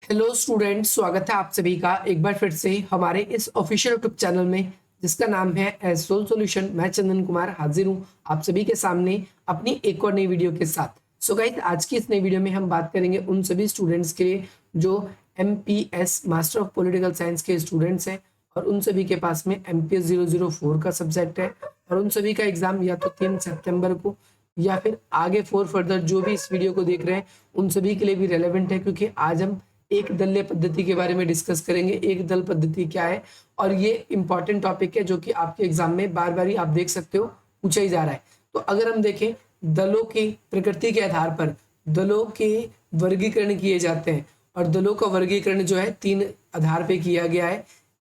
Hello students, स्वागत है आप सभी का एक बार फिर से हमारे इस ऑफिशियल यूट्यूब चैनल में जिसका नाम है एज सोल सॉल्यूशन। मैं चंदन कुमार हाजिर हूँ आप सभी के सामने अपनी एक और नई वीडियो के साथ। सो गाइस, आज की इस नई वीडियो में हम बात करेंगे उन सभी स्टूडेंट्स के लिए जो MPS master of political science के स्टूडेंट्स हैं और उन सभी के पास में MPS 004 का सब्जेक्ट है और उन सभी का एग्जाम या तो 3 सितंबर को या फिर आगे फॉर फर्दर जो भी इस वीडियो को देख रहे हैं उन सभी के लिए भी रेलेवेंट है, क्योंकि आज हम एक दलीय पद्धति के बारे में डिस्कस करेंगे। एक दल पद्धति क्या है और ये इंपॉर्टेंट टॉपिक है जो कि आपके एग्जाम में बार बार ही आप देख सकते हो पूछा ही जा रहा है। तो अगर हम देखें, दलों की प्रकृति के आधार पर दलों के वर्गीकरण किए जाते हैं और दलों का वर्गीकरण जो है 3 आधार पे किया गया है।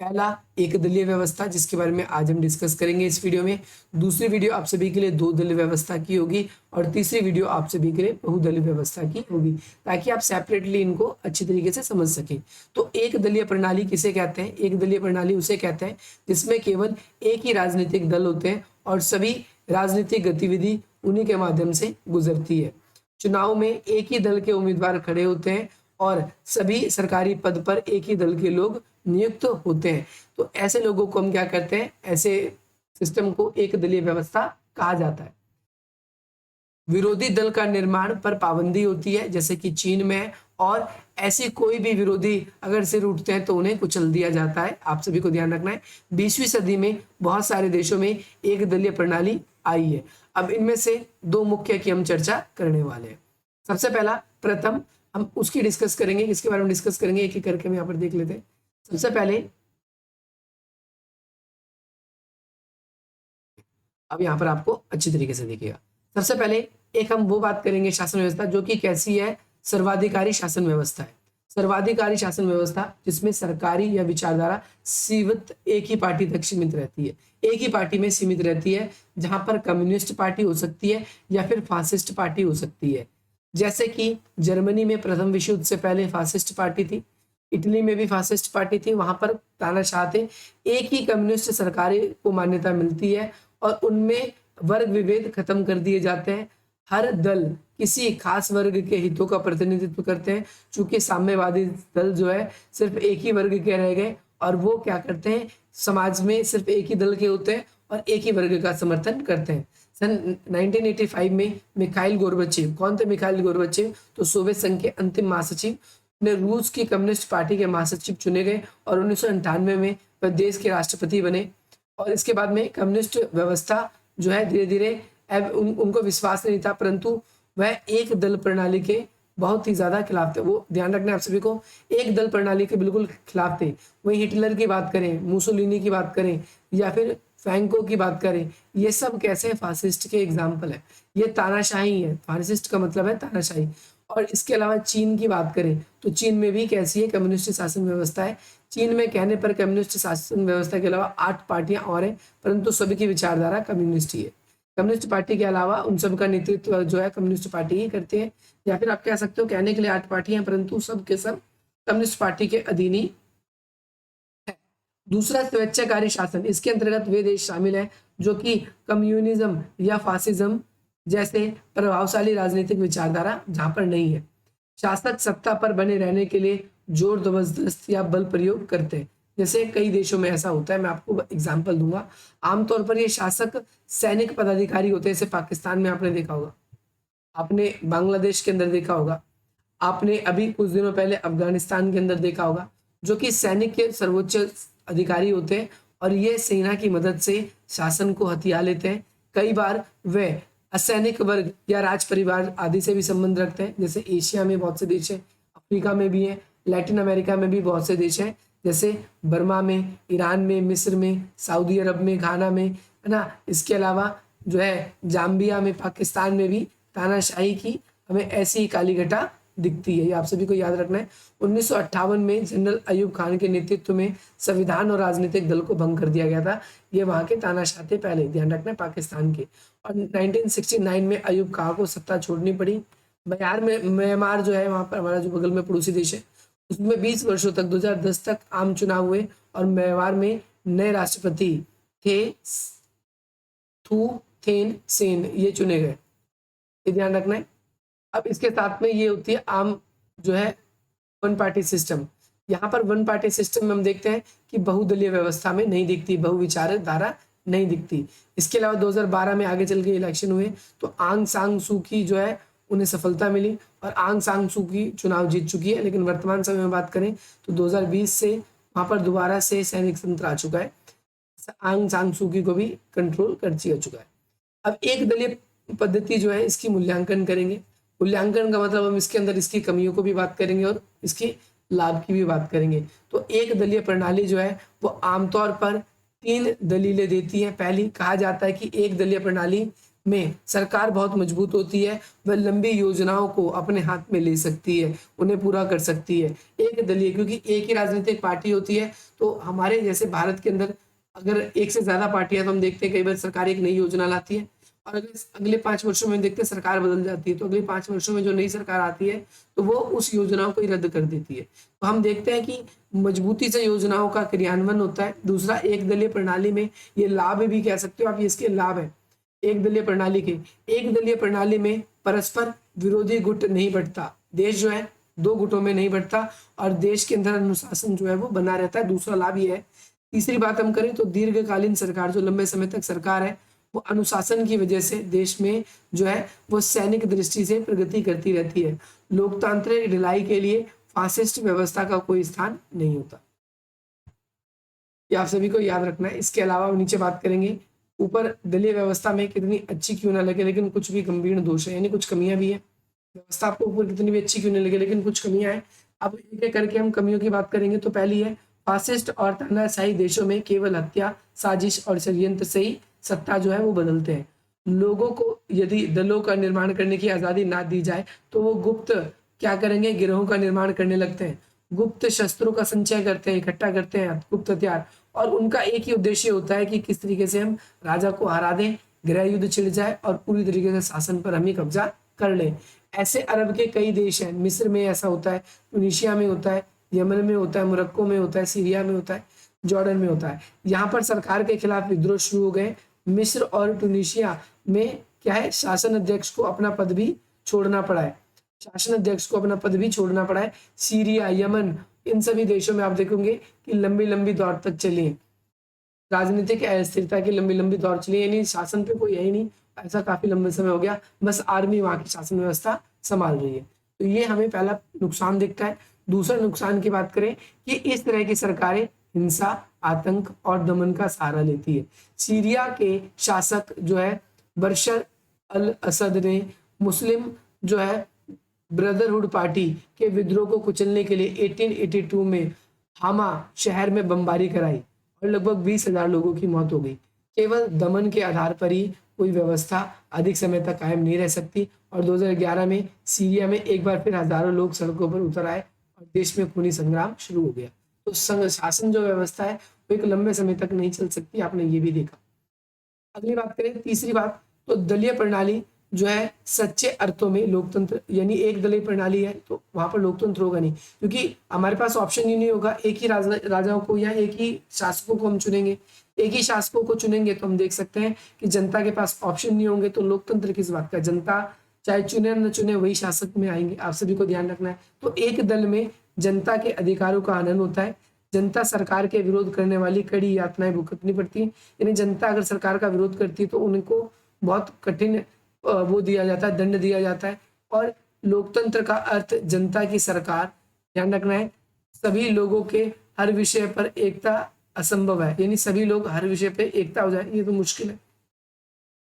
पहला एक दलीय व्यवस्था, जिसके बारे में आज हम डिस्कस करेंगे इस वीडियो में। दूसरी वीडियो आप सभी के लिए 2 दलीय व्यवस्था की होगी और तीसरी वीडियो आप सभी के लिए बहुदलीय व्यवस्था की होगी, ताकि आप सेपरेटली इनको अच्छी तरीके से समझ सकें। तो एक दलीय प्रणाली किसे कहते हैं? एक दलीय प्रणाली उसे कहते हैं जिसमें केवल एक ही राजनीतिक दल होते हैं और सभी राजनीतिक गतिविधि उन्हीं के माध्यम से गुजरती है। चुनाव में एक ही दल के उम्मीदवार खड़े होते हैं और सभी सरकारी पद पर एक ही दल के लोग नियुक्त होते हैं। तो ऐसे लोगों को हम क्या करते हैं? ऐसे सिस्टम को एक दलीय व्यवस्था कहा जाता है। विरोधी दल का निर्माण पर पाबंदी होती है, जैसे कि चीन में है, और ऐसे कोई भी विरोधी अगर सिर उठते हैं तो उन्हें कुचल दिया जाता है। आप सभी को ध्यान रखना है, 20वीं सदी में बहुत सारे देशों में एक दलीय प्रणाली आई है। अब इनमें से 2 मुख्य की हम चर्चा करने वाले हैं। सबसे पहला प्रथम हम उसकी डिस्कस करेंगे, इसके बारे में डिस्कस करेंगे, एक एक करके हम यहाँ पर देख लेते हैं। सबसे पहले अब यहाँ पर आपको अच्छी तरीके से देखिएगा। सबसे पहले एक हम वो बात करेंगे शासन व्यवस्था, जो कि कैसी है? सर्वाधिकारी शासन व्यवस्था है। सर्वाधिकारी शासन व्यवस्था जिसमें सरकारी या विचारधारा सीमित एक ही पार्टी तक सीमित रहती है, एक ही पार्टी में सीमित रहती है, जहां पर कम्युनिस्ट पार्टी हो सकती है या फिर फासिस्ट पार्टी हो सकती है। जैसे कि जर्मनी में प्रथम विश्व युद्ध से पहले फासिस्ट पार्टी थी, इटली में भी फासिस्ट पार्टी थी, वहां पर तानाशाह थे। एक ही कम्युनिस्ट सरकारें को मान्यता मिलती है और उनमें वर्ग विभेद खत्म कर दिए जाते हैं। हर दल किसी खास वर्ग के हितों का प्रतिनिधित्व करते हैं। चूंकि साम्यवादी दल जो है सिर्फ एक ही वर्ग के रह गए और वो क्या करते हैं? समाज में सिर्फ एक ही दल के होते हैं और एक ही वर्ग का समर्थन करते हैं। सन 1985 में मिखाइल गोर्बाचेव, कौन थे मिखाइल गोर्बाचेव? तो सोवियत संघ के अंतिम महासचिव ने रूस की कम्युनिस्ट पार्टी के महासचिव चुने गए और 1998 में वह देश के राष्ट्रपति बने। और इसके बाद में कम्युनिस्ट व्यवस्था जो है धीरे धीरे उनको विश्वास नहीं था, परंतु वह एक दल प्रणाली के बहुत ही ज्यादा खिलाफ थे। वो ध्यान रखना आप सभी को, एक दल प्रणाली के बिल्कुल खिलाफ थे। वही हिटलर की बात करें, मुसोलिनी की बात करें या फिर फ्रैंको की बात करें, ये सब कैसे फासिस्ट के एग्जाम्पल है। ये तानाशाही है, फासिस्ट का मतलब है तानाशाही। और इसके अलावा चीन की बात करें तो चीन में भी कैसी है? कम्युनिस्ट शासन व्यवस्था है। चीन में कहने पर कम्युनिस्ट शासन व्यवस्था के अलावा 8 पार्टियां और हैं, परंतु सभी की विचारधारा कम्युनिस्ट ही है। कम्युनिस्ट पार्टी के अलावा उन सब का नेतृत्व जो है कम्युनिस्ट पार्टी ही करती है, या फिर आप कह सकते हो कहने के लिए 8 पार्टियां हैं परंतु सब के सब कम्युनिस्ट पार्टी के अधीन ही है। दूसरा स्वेच्छाकारी शासन, इसके अंतर्गत वे देश शामिल है जो कि कम्युनिज्म या फासिज्म जैसे प्रभावशाली राजनीतिक विचारधारा जहां पर नहीं है। शासक सत्ता पर बने रहने के लिए जोर जबरदस्त या बल प्रयोग करते हैं। जैसे कई देशों में ऐसा होता है, मैं आपको एग्जांपल दूंगा। आमतौर पर ये शासक सैनिक पदाधिकारी होते हैं। जैसे पाकिस्तान में आपने देखा होगा, आपने बांग्लादेश के अंदर देखा होगा, आपने अभी कुछ दिनों पहले अफगानिस्तान के अंदर देखा होगा, जो कि सैनिक के सर्वोच्च अधिकारी होते हैं और ये सेना की मदद से शासन को हथिया लेते हैं। कई बार वे असैनिक वर्ग या राज परिवार आदि से भी संबंध रखते हैं। जैसे एशिया में बहुत से देश हैं, अफ्रीका में भी हैं, लैटिन अमेरिका में भी बहुत से देश हैं, जैसे बर्मा में, ईरान में, मिस्र में, सऊदी अरब में, घाना में, है ना। इसके अलावा जो है जाम्बिया में, पाकिस्तान में भी तानाशाही की हमें ऐसी ही काली घटा दिखती है। ये आप सभी को याद रखना है। 1958 में जनरल अयूब खान के नेतृत्व में संविधान और राजनीतिक दल को भंग कर दिया गया था। ये वहां के तानाशाह थे पहले, ध्यान रखना है, पाकिस्तान के। और 1969 में अयूब खान को सत्ता छोड़नी पड़ी। म्यांमार जो है, वहां पर हमारा जो बगल में पड़ोसी देश है, उसमें 20 वर्षों तक 2010 तक आम चुनाव हुए और म्यांमार में नए राष्ट्रपति थे थू थेन सेन, ये चुने गए। ये ध्यान रखना है। अब इसके साथ में ये होती है आम जो है वन पार्टी सिस्टम। यहाँ पर वन पार्टी सिस्टम में हम देखते हैं कि बहुदलीय व्यवस्था में नहीं दिखती, बहुविचारधारा नहीं दिखती। इसके अलावा 2012 में आगे चल के इलेक्शन हुए तो आंग सांग सू की जो है उन्हें सफलता मिली और आंग सांग सू की चुनाव जीत चुकी है। लेकिन वर्तमान समय में बात करें तो 2020 से वहां पर दोबारा से सैनिक तंत्र आ चुका है, आंग सांग सू की को भी कंट्रोल कर चुका है। अब एक दलीय पद्धति जो है इसकी मूल्यांकन करेंगे। मूल्यांकन का मतलब हम इसके अंदर इसकी कमियों को भी बात करेंगे और इसके लाभ की भी बात करेंगे। तो एक दलीय प्रणाली जो है वो आमतौर पर 3 दलीलें देती है। पहली, कहा जाता है कि एक दलीय प्रणाली में सरकार बहुत मजबूत होती है, वह लंबी योजनाओं को अपने हाथ में ले सकती है, उन्हें पूरा कर सकती है। एक दलीय, क्योंकि एक ही राजनीतिक पार्टी होती है, तो हमारे जैसे भारत के अंदर अगर एक से ज्यादा पार्टी है तो हम देखते हैं कई बार सरकार एक नई योजना लाती है और अगले 5 वर्षों में देखते हैं सरकार बदल जाती है, तो अगले 5 वर्षों में जो नई सरकार आती है तो वो उस योजनाओं को ही रद्द कर देती है। तो हम देखते हैं कि मजबूती से योजनाओं का क्रियान्वयन होता है। दूसरा, एक दलीय प्रणाली में ये लाभ भी कह सकते हो आप, ये इसके लाभ है एक दलीय प्रणाली के। एक दलीय प्रणाली में परस्पर विरोधी गुट नहीं बढ़ता, देश जो है 2 गुटों में नहीं बढ़ता और देश के अंदर अनुशासन जो है वो बना रहता है। दूसरा लाभ ये है। तीसरी बात हम करें तो दीर्घकालीन सरकार, जो लंबे समय तक सरकार है, वो अनुशासन की वजह से देश में जो है वो सैनिक दृष्टि से प्रगति करती रहती है। लोकतांत्रिक ढिलाई के लिए फासिस्ट व्यवस्था का कोई स्थान नहीं होता, ये आप सभी को याद रखना है। इसके अलावा हम नीचे बात करेंगे, ऊपर दलीय व्यवस्था में कितनी अच्छी क्यों ना लगे लेकिन कुछ भी गंभीर दोष है, यानी कुछ कमियां भी है। व्यवस्था आपको ऊपर कितनी भी अच्छी क्यों नहीं लगे लेकिन कुछ कमियां हैं। अब एक एक करके हम कमियों की बात करेंगे। तो पहली है, फासिस्ट और तानाशाही देशों में केवल हत्या, साजिश और षड्यंत्र से ही सत्ता जो है वो बदलते हैं। लोगों को यदि दलों का निर्माण करने की आजादी ना दी जाए तो वो गुप्त क्या करेंगे, गिरोहों का निर्माण करने लगते हैं, गुप्त शस्त्रों का संचय करते हैं, इकट्ठा करते हैं गुप्त हथियार, और उनका एक ही उद्देश्य होता है कि किस तरीके से हम राजा को हरा दें, गृह युद्ध छिड़ जाए और पूरी तरीके से शासन पर हम ही कब्जा कर लें। ऐसे अरब के कई देश हैं, मिस्र में ऐसा होता है, ट्यूनीशिया में होता है, यमन में होता है, मोरक्को में होता है, सीरिया में होता है, जॉर्डन में होता है। यहाँ पर सरकार के खिलाफ विद्रोह शुरू हो गए। मिस्र और ट्यूनीशिया में क्या है, शासन अध्यक्ष को अपना पद भी छोड़ना पड़ा है, शासन अध्यक्ष को अपना पद भी छोड़ना पड़ा है। सीरिया, यमन, इन सभी देशों में आप देखोगे कि लंबी लंबी दौर तक चली है, राजनीतिक अस्थिरता की लंबी लंबी दौर चली, यानी शासन पे कोई है ही नहीं, ऐसा काफी लंबे समय हो गया, बस आर्मी वहां की शासन व्यवस्था संभाल रही है। तो ये हमें पहला नुकसान दिखता है। दूसरा नुकसान की बात करें कि इस तरह की सरकारें हिंसा, आतंक और दमन का सहारा लेती है। सीरिया के शासक जो है बशर अल असद ने मुस्लिम जो है ब्रदरहुड पार्टी के विद्रोह को कुचलने के लिए 1882 में हामा शहर में बमबारी कराई और लगभग 20,000 लोगों की मौत हो गई। केवल दमन के आधार पर ही कोई व्यवस्था अधिक समय तक कायम नहीं रह सकती और 2011 में सीरिया में एक बार फिर हजारों लोग सड़कों पर उतर आए और देश में खूनी संग्राम शुरू हो गया। तो शासन जो व्यवस्था है वो एक लंबे समय तक नहीं चल सकती, आपने ये भी देखा। अगली बात करें, तीसरी बात, तो दलीय प्रणाली जो है सच्चे अर्थों में लोकतंत्र, यानी एक दलीय प्रणाली है तो वहां पर लोकतंत्र होगा नहीं, क्योंकि हमारे पास ऑप्शन ही नहीं होगा। एक ही राजाओं को या एक ही शासकों को हम चुनेंगे, एक ही शासकों को चुनेंगे तो हम देख सकते हैं कि जनता के पास ऑप्शन नहीं होंगे, तो लोकतंत्र किस बात का, जनता चाहे चुने न चुने वही शासक में आएंगे, आप सभी को ध्यान रखना है। तो एक दल में जनता के अधिकारों का हनन होता है, जनता सरकार के विरोध करने वाली कड़ी यातनाएं भुगतनी पड़ती है, यानी जनता अगर सरकार का विरोध करती है तो उनको बहुत कठिन वो दिया जाता है, दंड दिया जाता है। और लोकतंत्र का अर्थ जनता की सरकार, ध्यान रखना है, सभी लोगों के हर विषय पर एकता असंभव है, यानी सभी लोग हर विषय पे एकता हो जाए ये तो मुश्किल है।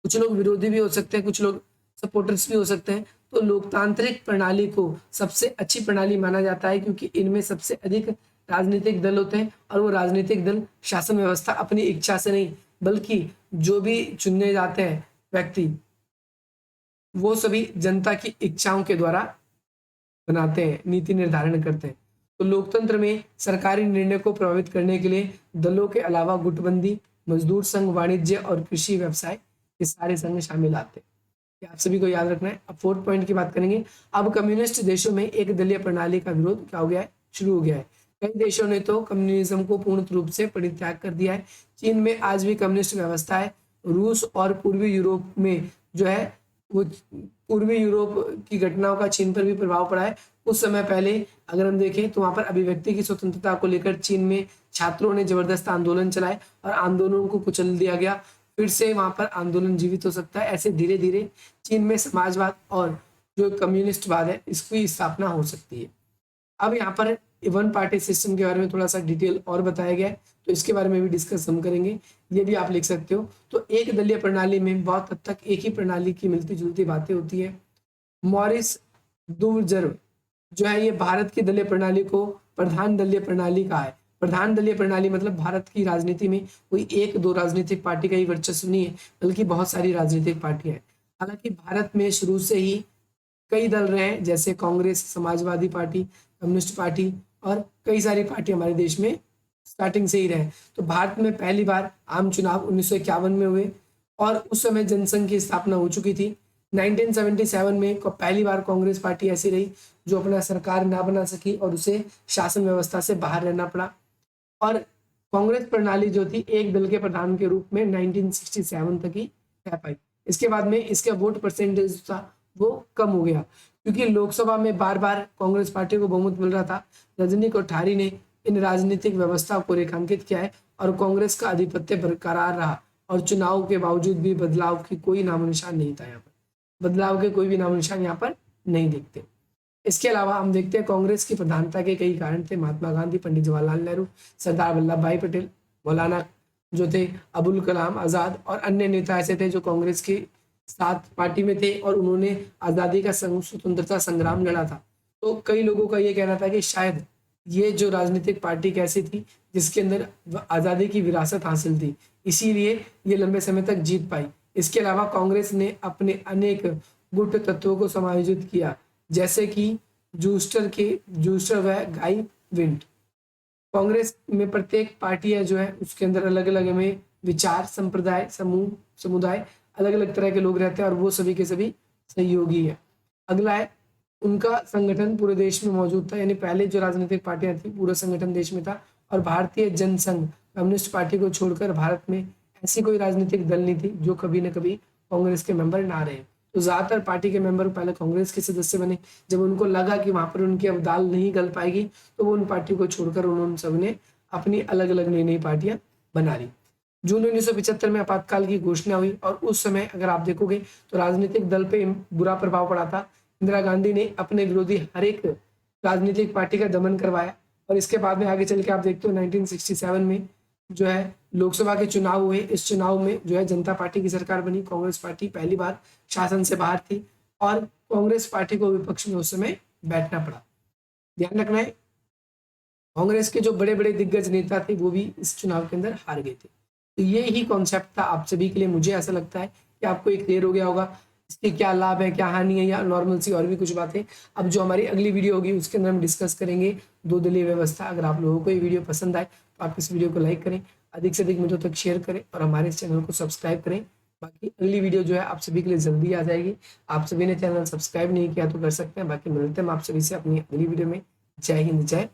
कुछ लोग विरोधी भी हो सकते हैं, कुछ लोग सपोर्टर्स भी हो सकते हैं। तो लोकतांत्रिक प्रणाली को सबसे अच्छी प्रणाली माना जाता है क्योंकि इनमें सबसे अधिक राजनीतिक दल होते हैं और वो राजनीतिक दल शासन व्यवस्था अपनी इच्छा से नहीं बल्कि जो भी चुने जाते हैं व्यक्ति वो सभी जनता की इच्छाओं के द्वारा बनाते हैं, नीति निर्धारण करते हैं। तो लोकतंत्र में सरकारी निर्णय को प्रभावित करने के लिए दलों के अलावा गुटबंदी, मजदूर संघ, वाणिज्य और कृषि व्यवसाय ये सारे संघ शामिल आते हैं, ये आप सभी को याद रखना है। अब 4th पॉइंट की बात करेंगे। अब कम्युनिस्ट देशों में एक दलीय प्रणाली का विरोध क्या हो गया है, शुरू हो गया है। कई देशों ने तो कम्युनिज्म को पूर्ण रूप से परित्याग कर दिया है। चीन में आज भी कम्युनिस्ट व्यवस्था है। रूस और पूर्वी यूरोप में जो है वो पूर्वी यूरोप की घटनाओं का चीन पर भी प्रभाव पड़ा है। कुछ समय पहले अगर हम देखें तो वहां पर अभिव्यक्ति की स्वतंत्रता को लेकर चीन में छात्रों ने जबरदस्त आंदोलन चलाए और आंदोलनों को कुचल दिया गया। फिर से वहां पर आंदोलन जीवित हो सकता है। ऐसे धीरे धीरे चीन में समाजवाद और जो कम्युनिस्टवाद है इसकी स्थापना हो सकती है। अब यहाँ पर वन पार्टी सिस्टम के बारे में थोड़ा सा डिटेल और बताया गया है, तो इसके बारे में भी डिस्कस हम करेंगे, ये भी आप लिख सकते हो। तो एक दलीय प्रणाली में बहुत हद तक एक ही प्रणाली की मिलती जुलती बातें होती है। मॉरिस दुर्जर्व जो है ये भारत की दलीय प्रणाली को प्रधान दलीय प्रणाली कहा है। प्रधान दलीय प्रणाली मतलब भारत की राजनीति में कोई एक दो राजनीतिक पार्टी का ही वर्चस्व नहीं है, बल्कि बहुत सारी राजनीतिक पार्टियां हैं। हालांकि भारत में शुरू से ही कई दल रहे हैं, जैसे Congress, Samajwadi party, communist party और कई सारी पार्टी हमारे देश में स्टार्टिंग से ही रहे। तो भारत में पहली बार आम चुनाव 1951 में हुए और उस समय जनसंघ की स्थापना हो चुकी थी। 1977 में पहली बार कांग्रेस पार्टी ऐसी रही जो अपना सरकार ना बना सकी और उसे शासन व्यवस्था से बाहर रहना पड़ा। और कांग्रेस प्रणाली जो थी एक दल के प्रधान के रूप में 1967 तक ही रह पाई। इसके बाद में इसका वोट परसेंटेज था वो कम हो गया, क्योंकि लोकसभा में बार बार कांग्रेस पार्टी को बहुमत मिल रहा था। रजनी कोठारी ने इन राजनीतिक व्यवस्था को रेखांकित किया है और कांग्रेस का आधिपत्य बरकरार रहा और चुनाव के बावजूद भी बदलाव की कोई नामो निशान नहीं था। यहाँ पर बदलाव के कोई भी नामो निशान यहाँ पर नहीं दिखते। इसके अलावा हम देखते हैं कांग्रेस की प्रधानता के कई कारण थे। महात्मा गांधी, पंडित जवाहरलाल नेहरू, सरदार वल्लभ भाई पटेल, मौलाना जो थे अबुल कलाम आजाद और अन्य नेता ऐसे थे जो कांग्रेस के साथ पार्टी में थे और उन्होंने आज़ादी का स्वतंत्रता संग्राम लड़ा था। तो कई लोगों का ये कहना था कि शायद ये जो राजनीतिक पार्टी कैसी थी जिसके अंदर आज़ादी की विरासत हासिल थी, इसीलिए ये लंबे समय तक जीत पाई। इसके अलावा कांग्रेस ने अपने अनेक गुट तत्वों को समायोजित किया, जैसे कि जूस्टर व गाई विंट। कांग्रेस में प्रत्येक पार्टी है जो है उसके अंदर अलग अलग में विचार, संप्रदाय, समुदाय, अलग अलग तरह के लोग रहते हैं और वो सभी के सभी सहयोगी है। अगला है उनका संगठन पूरे देश में मौजूद था, यानी पहले जो राजनीतिक पार्टियां थी पूरा संगठन देश में था। और भारतीय जनसंघ कम्युनिस्ट पार्टी को छोड़कर भारत में ऐसी कोई राजनीतिक दल नहीं थी जो कभी न कभी कांग्रेस के मेंबर ना रहे। तो ज्यादातर पार्टी के मेंबर पहले कांग्रेस के सदस्य बने। जब उनको लगा कि वहां पर उनकी अब दाल नहीं गल पाएगी तो वो उन पार्टियों को छोड़कर उन्होंने सबने अपनी अलग अलग नई नई पार्टियां बना ली। जून 1975 में आपातकाल की घोषणा हुई और उस समय अगर आप देखोगे तो राजनीतिक दल पे बुरा प्रभाव पड़ा था। इंदिरा गांधी ने अपने विरोधी हर एक राजनीतिक पार्टी का दमन करवाया और इसके बाद में आगे चल के आप देखते हो 1967 में जो है लोकसभा के चुनाव हुए। इस चुनाव में जो है जनता पार्टी की सरकार बनी। कांग्रेस पार्टी पहली बार शासन से बाहर थी और कांग्रेस पार्टी को विपक्ष में उस समय बैठना पड़ा। ध्यान रखना है कांग्रेस के जो बड़े बड़े दिग्गज नेता थे वो भी इस चुनाव के अंदर हार गए थे। तो ये ही कॉन्सेप्ट था आप सभी के लिए। मुझे ऐसा लगता है कि आपको एक क्लियर हो गया होगा इसके क्या लाभ है, क्या हानि है, या नॉर्मल सी और भी कुछ बातें। अब जो हमारी अगली वीडियो होगी उसके अंदर हम डिस्कस करेंगे दो दलीय व्यवस्था। अगर आप लोगों को ये वीडियो पसंद आए तो आप इस वीडियो को लाइक करें, अधिक से अधिक मुझे तक शेयर करें और हमारे इस चैनल को सब्सक्राइब करें। बाकी अगली वीडियो जो है आप सभी के लिए जल्दी आ जाएगी। आप सभी ने चैनल सब्सक्राइब नहीं किया तो कर सकते हैं। बाकी मिलते हैं हम आप सभी से अपनी अगली वीडियो में। जय हिंद, जय